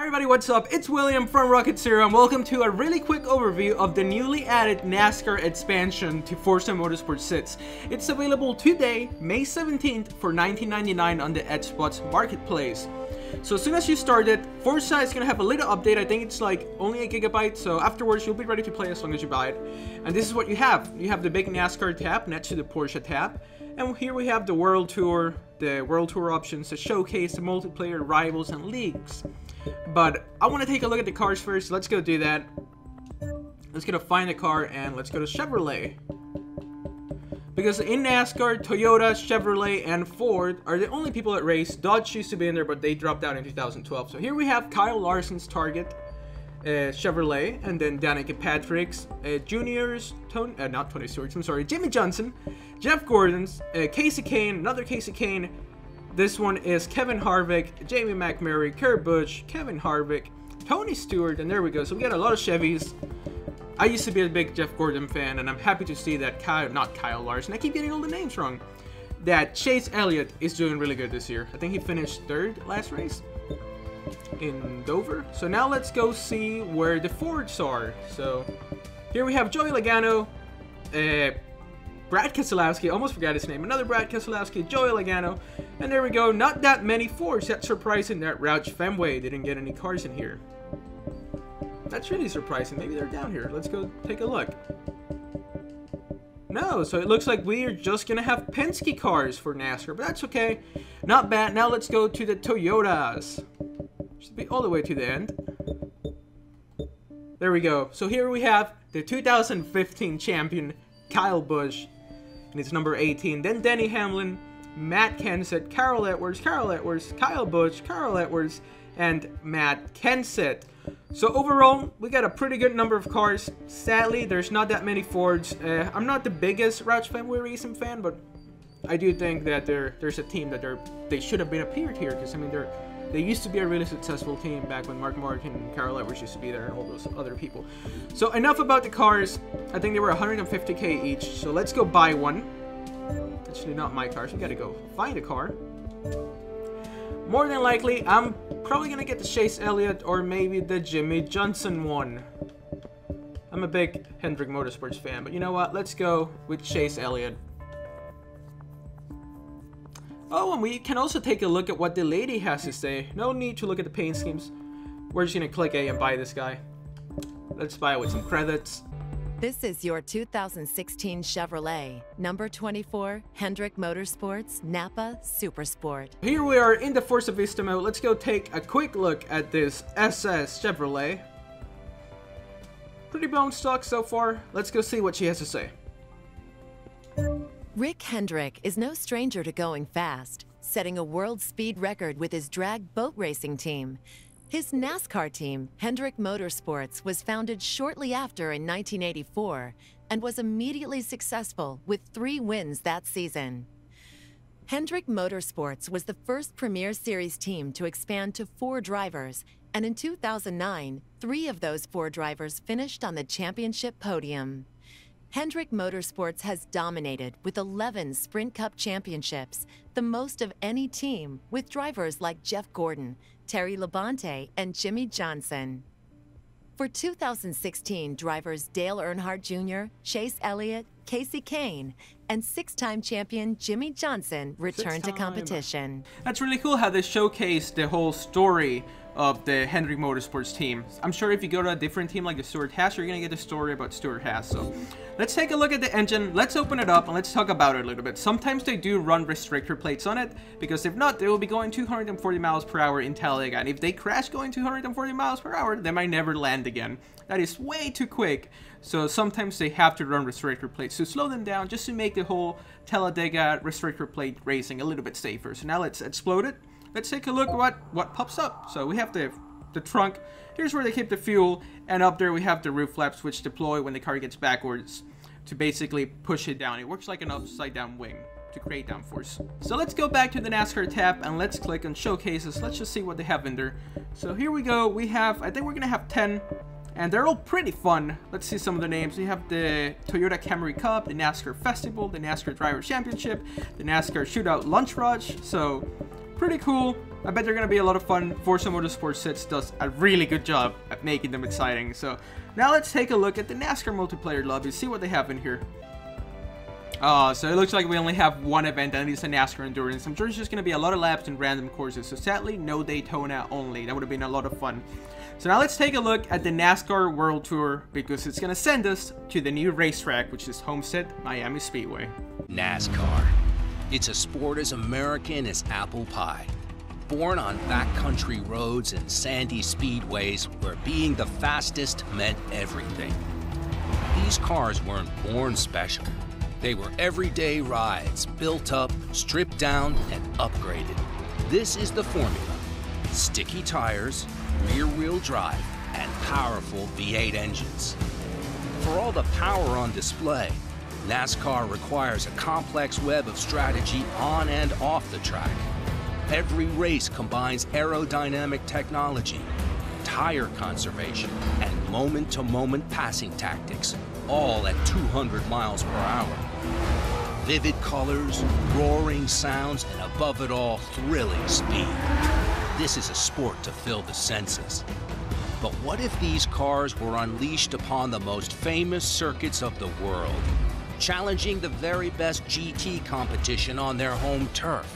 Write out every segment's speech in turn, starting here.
Everybody, what's up? It's William from Rocket Zero and welcome to a really quick overview of the newly added NASCAR expansion to Forza Motorsport 6. It's available today, May 17th for $19.99 on the Xbox Marketplace. So as soon as you start it, Forza is going to have a little update. I think it's like only 1 GB, so afterwards you'll be ready to play as long as you buy it. And this is what you have. You have the big NASCAR tab next to the Porsche tab. And here we have the World Tour options, the showcase, the multiplayer, rivals, and leagues. But I want to take a look at the cars first. Let's go do that. Let's go find a car and let's go to Chevrolet. Because in NASCAR, Toyota, Chevrolet, and Ford are the only people that race. Dodge used to be in there, but they dropped out in 2012. So here we have Kyle Larson's Target, Chevrolet, and then Danica Patrick's, Junior's, not Tony Stewart's, I'm sorry, Jimmy Johnson, Jeff Gordon's, Casey Kane, another Casey Kane. This one is Kevin Harvick, Jamie McMurray, Kurt Busch, Kevin Harvick, Tony Stewart, and there we go. So we got a lot of Chevys. I used to be a big Jeff Gordon fan, and I'm happy to see that Kyle Larson, I keep getting all the names wrong, that Chase Elliott is doing really good this year. I think he finished 3rd last race in Dover. So now let's go see where the Fords are. So here we have Joey Logano, Brad Keselowski, almost forgot his name, another Brad Keselowski, Joey Logano, and there we go. Not that many Fords. That's surprising that Roush Fenway didn't get any cars in here. That's really surprising. Maybe they're down here. Let's go take a look. No, so it looks like we are just gonna have Penske cars for NASCAR, but that's okay. Not bad. Now let's go to the Toyotas. Should be all the way to the end. There we go. So here we have the 2015 champion, Kyle Busch, and it's number 18. Then Denny Hamlin, Matt Kenseth, Carl Edwards, Kyle Busch, Carl Edwards, and Matt Kenseth. So overall, we got a pretty good number of cars. Sadly, there's not that many Fords. I'm not the biggest Roush Fenway Racing fan, but I do think that there's a team that they should have been appeared here, because I mean they used to be a really successful team back when Mark Martin and Carl Edwards used to be there and all those other people. So enough about the cars. I think they were 150K each. So let's go buy one. Actually, not my car. So we gotta go find a car. More than likely, I'm probably gonna get the Chase Elliott or maybe the Jimmy Johnson one. I'm a big Hendrick Motorsports fan, but you know what? Let's go with Chase Elliott. Oh, and we can also take a look at what the lady has to say. No need to look at the paint schemes. We're just gonna click A and buy this guy. Let's buy it with some credits. This is your 2016 Chevrolet, number 24, Hendrick Motorsports, Napa Supersport. Here we are in the Forza Vista mode. Let's go take a quick look at this SS Chevrolet. Pretty bone stock so far. Let's go see what she has to say. Rick Hendrick is no stranger to going fast, setting a world speed record with his drag boat racing team. His NASCAR team, Hendrick Motorsports, was founded shortly after in 1984 and was immediately successful with 3 wins that season. Hendrick Motorsports was the first Premier Series team to expand to 4 drivers, and in 2009, 3 of those 4 drivers finished on the championship podium. Hendrick Motorsports has dominated with 11 Sprint Cup championships, the most of any team, with drivers like Jeff Gordon, Terry Labonte, and Jimmy Johnson. For 2016, drivers Dale Earnhardt Jr., Chase Elliott, Casey Kane, and 6-time champion Jimmy Johnson returned to competition. That's really cool how they showcase the whole story of the Hendrick Motorsports team. I'm sure if you go to a different team like the Stewart Haas, you're gonna get a story about Stewart Haas. So let's take a look at the engine. Let's open it up and let's talk about it a little bit. Sometimes they do run restrictor plates on it, because if not, they will be going 240 miles per hour in Talladega. And if they crash going 240 miles per hour, they might never land again. That is way too quick. So sometimes they have to run restrictor plates to slow them down, just to make the whole Talladega restrictor plate racing a little bit safer. So now let's explode it. Let's take a look at what pops up. So we have the trunk. Here's where they keep the fuel, and up there we have the roof flaps, which deploy when the car gets backwards to basically push it down. It works like an upside down wing to create downforce. So let's go back to the NASCAR tab and let's click on showcases. Let's just see what they have in there. So here we go. We have, I think we're gonna have 10, and they're all pretty fun. Let's see some of the names. We have the Toyota Camry Cup, the NASCAR Festival, the NASCAR Driver Championship, the NASCAR Shootout Lunch Rush. So pretty cool. I bet they're gonna be a lot of fun. Forza Motorsport 6 does a really good job at making them exciting. So now let's take a look at the NASCAR multiplayer lobby, see what they have in here. So it looks like we only have one event, and it's a NASCAR Endurance. I'm sure it's just gonna be a lot of laps and random courses. So sadly, no Daytona only. That would have been a lot of fun. So now let's take a look at the NASCAR World Tour, because it's gonna send us to the new racetrack, which is Homestead Miami Speedway. NASCAR. It's a sport as American as apple pie. Born on backcountry roads and sandy speedways where being the fastest meant everything. These cars weren't born special. They were everyday rides, built up, stripped down, and upgraded. This is the formula: sticky tires, rear-wheel drive, and powerful V8 engines. For all the power on display, NASCAR requires a complex web of strategy on and off the track. Every race combines aerodynamic technology, tire conservation, and moment-to-moment passing tactics, all at 200 miles per hour. Vivid colors, roaring sounds, and above it all, thrilling speed. This is a sport to fill the senses. But what if these cars were unleashed upon the most famous circuits of the world, challenging the very best GT competition on their home turf,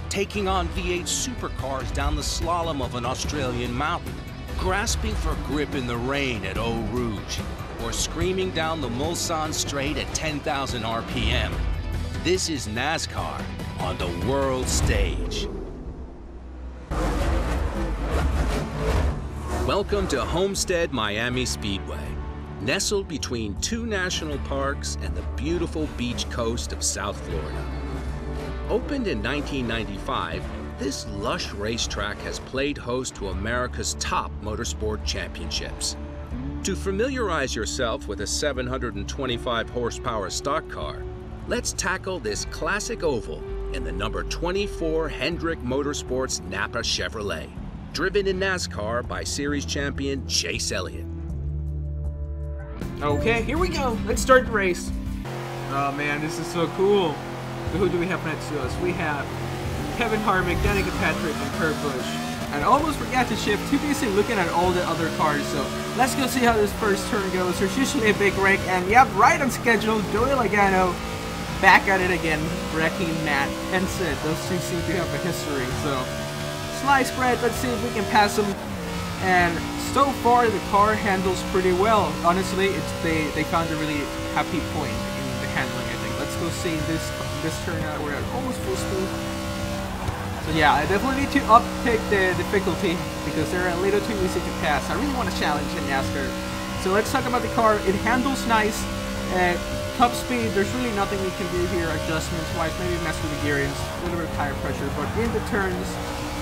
taking on V8 supercars down the slalom of an Australian mountain, grasping for grip in the rain at Eau Rouge, or screaming down the Mulsanne Straight at 10,000 RPM? This is NASCAR on the world stage. Welcome to Homestead Miami Speedway, nestled between two national parks and the beautiful beach coast of South Florida. Opened in 1995, this lush racetrack has played host to America's top motorsport championships. To familiarize yourself with a 725 horsepower stock car, let's tackle this classic oval in the number 24 Hendrick Motorsports Napa Chevrolet, driven in NASCAR by series champion Chase Elliott. Okay, here we go. Let's start the race. Oh man, this is so cool. So who do we have next to us? We have Kevin Harvick, Danica Patrick, and Kurt Busch. And I almost forgot to shift, too busy looking at all the other cars. So let's go see how this first turn goes. There's usually a big wreck, and yep, right on schedule. Joey Logano back at it again, wrecking Matt Kenseth. Those two seem to have a history. So slice spread, let's see if we can pass them. And so far the car handles pretty well. Honestly, they found a really happy point in the handling, I think. Let's go see this turn out. We're at almost full speed. So yeah, I definitely need to uptick the difficulty because they're a little too easy to pass. I really want to challenge in NASCAR. So let's talk about the car. It handles nice. Top speed, there's really nothing we can do here adjustments wise. Maybe mess with the gearings, a little bit of tire pressure. But in the turns,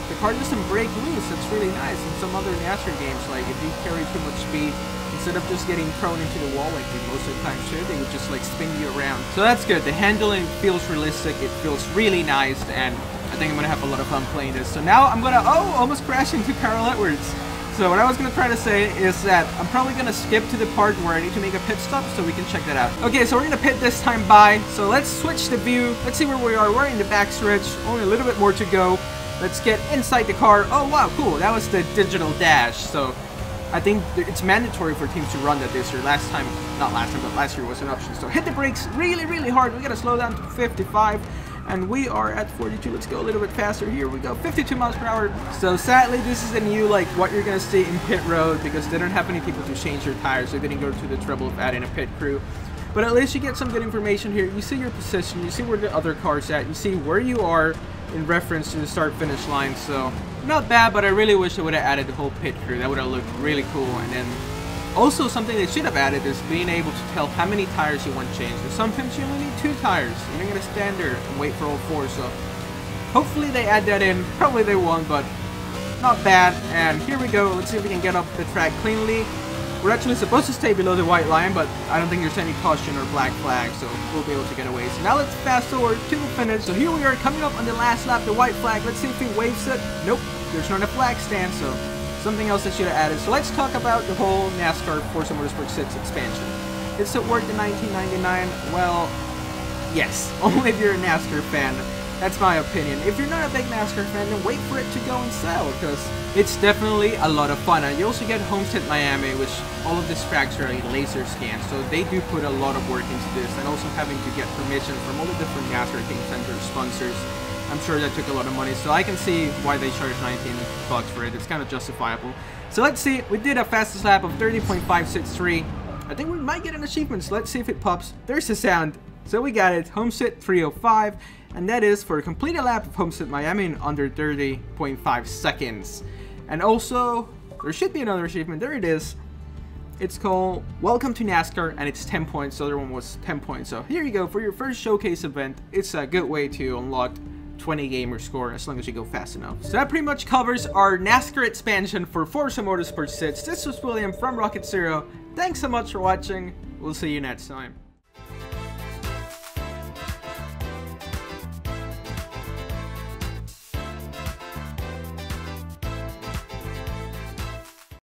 the car doesn't break loose. That's really nice. In some other NASCAR games, like if you carry too much speed, instead of just getting thrown into the wall like we most of the time should, they would just like spin you around. So that's good. The handling feels realistic. It feels really nice, and I think I'm gonna have a lot of fun playing this. So now I'm gonna, almost crash into Carl Edwards. So what I was gonna try to say is that I'm probably gonna skip to the part where I need to make a pit stop so we can check that out. Okay, so we're gonna pit this time by. So let's switch the view. Let's see where we are. We're in the back stretch. Only a little bit more to go. Let's get inside the car. Oh wow, cool. That was the digital dash. So I think it's mandatory for teams to run that this year. Last year was an option. So hit the brakes really, really hard. We gotta slow down to 55. And we are at 42. Let's go a little bit faster. Here we go, 52 miles per hour. So sadly, this is the new, like, what you're gonna see in pit road, because they don't have any people to change their tires. So they didn't go to the trouble of adding a pit crew. But at least you get some good information here. You see your position, you see where the other car's at, you see where you are in reference to the start-finish line. So not bad, but I really wish they would have added the whole pit crew. That would have looked really cool. And then also something they should have added is being able to tell how many tires you want changed. Because sometimes you only need 2 tires. You're not gonna stand there and wait for all 4. So hopefully they add that in. Probably they won't, but not bad. And here we go. Let's see if we can get up the track cleanly. We're actually supposed to stay below the white line, but I don't think there's any caution or black flag, so we'll be able to get away. So now let's fast forward to the finish. So here we are coming up on the last lap, the white flag. Let's see if he waves it. Nope, there's not a flag stand, so something else they should have added. So let's talk about the whole NASCAR Forza Motorsport 6 expansion. It's at work in 1999. Well, yes, only if you're a NASCAR fan. That's my opinion. If you're not a big NASCAR fan, then wait for it to go on sale, because it's definitely a lot of fun. And you also get Homestead Miami, which all of these tracks are a laser scan, so they do put a lot of work into this, and also having to get permission from all the different NASCAR teams and their sponsors. I'm sure that took a lot of money, so I can see why they charged $19 for it. It's kind of justifiable. So let's see, we did a fastest lap of 30.563. I think we might get an achievement, so let's see if it pops. There's the sound. So we got it, Homestead 305, and that is for a completed lap of Homestead Miami in under 30.5 seconds. And also, there should be another achievement. There it is. It's called Welcome to NASCAR, and it's 10 points. The other one was 10 points. So here you go, for your first showcase event. It's a good way to unlock 20 gamer score as long as you go fast enough. So that pretty much covers our NASCAR expansion for Forza Motorsport 6. This was William from Rocket Zero. Thanks so much for watching. We'll see you next time.